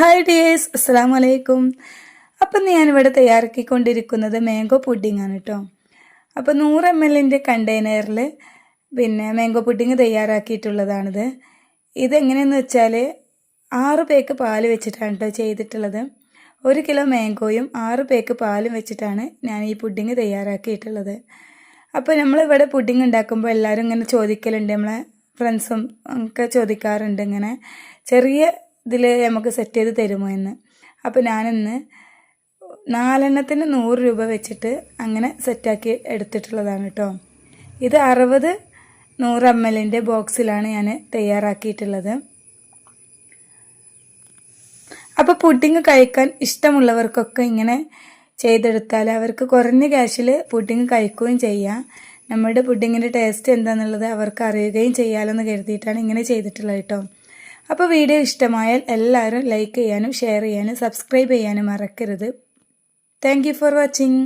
Hi dears, അസ്സലാമു അലൈക്കും. അപ്പം ഞാനിവിടെ തയ്യാറാക്കിക്കൊണ്ടിരിക്കുന്നത് മാംഗോ പുഡിംഗ് ആണ് കേട്ടോ. അപ്പോൾ 100 ml കണ്ടെയ്നറിൽ മാംഗോ പുഡിംഗ് തയ്യാറാക്കിയിട്ടുള്ളതാണിത്. ഇതെങ്ങനെയെന്ന് വെച്ചാൽ 6 പേക്ക് പാൽ വെച്ചിട്ടാണ് കേട്ടോ ചെയ്തിട്ടുള്ളത്. 1 കിലോ മാംഗോയും 6 പേക്ക് പാലും വെച്ചിട്ടാണ് ഞാൻ ഈ പുഡിംഗ് തയ്യാറാക്കിയിട്ടുള്ളത്. അപ്പോൾ നമ്മളിവിടെ പുഡിംഗ് ഉണ്ടാക്കുമ്പോൾ എല്ലാവരും ഇങ്ങനെ ചോദിക്കലുണ്ട്, നമ്മളെ ഫ്രണ്ട്സും ഒക്കെ ചോദിക്കാറുണ്ട് ഇങ്ങനെ ചെറിയ ഇതിൽ നമുക്ക് സെറ്റ് ചെയ്ത് തരുമോ എന്ന്. അപ്പോൾ ഞാനിന്ന് 4 എണ്ണത്തിന് 100 രൂപ വെച്ചിട്ട് അങ്ങനെ സെറ്റാക്കി എടുത്തിട്ടുള്ളതാണ് കേട്ടോ. ഇത് 60 100 ml ബോക്സിലാണ് ഞാൻ തയ്യാറാക്കിയിട്ടുള്ളത്. അപ്പോൾ പുഡിംഗ് കഴിക്കാൻ ഇഷ്ടമുള്ളവർക്കൊക്കെ ഇങ്ങനെ ചെയ്തെടുത്താൽ അവർക്ക് കുറഞ്ഞ ക്യാഷിൽ പുഡിംഗ് കഴിക്കുകയും ചെയ്യാം. നമ്മുടെ പുഡിങ്ങിൻ്റെ ടേസ്റ്റ് എന്താണെന്നുള്ളത് അവർക്ക് അറിയുകയും ചെയ്യാമല്ലോ എന്ന് കരുതിയിട്ടാണ് ഇങ്ങനെ ചെയ്തിട്ടുള്ളത് കേട്ടോ. അപ്പോൾ വീഡിയോ ഇഷ്ടമായാൽ എല്ലാവരും ലൈക്ക് ചെയ്യാനും ഷെയർ ചെയ്യാനും സബ്സ്ക്രൈബ് ചെയ്യാനും മറക്കരുത്. Thank you for watching.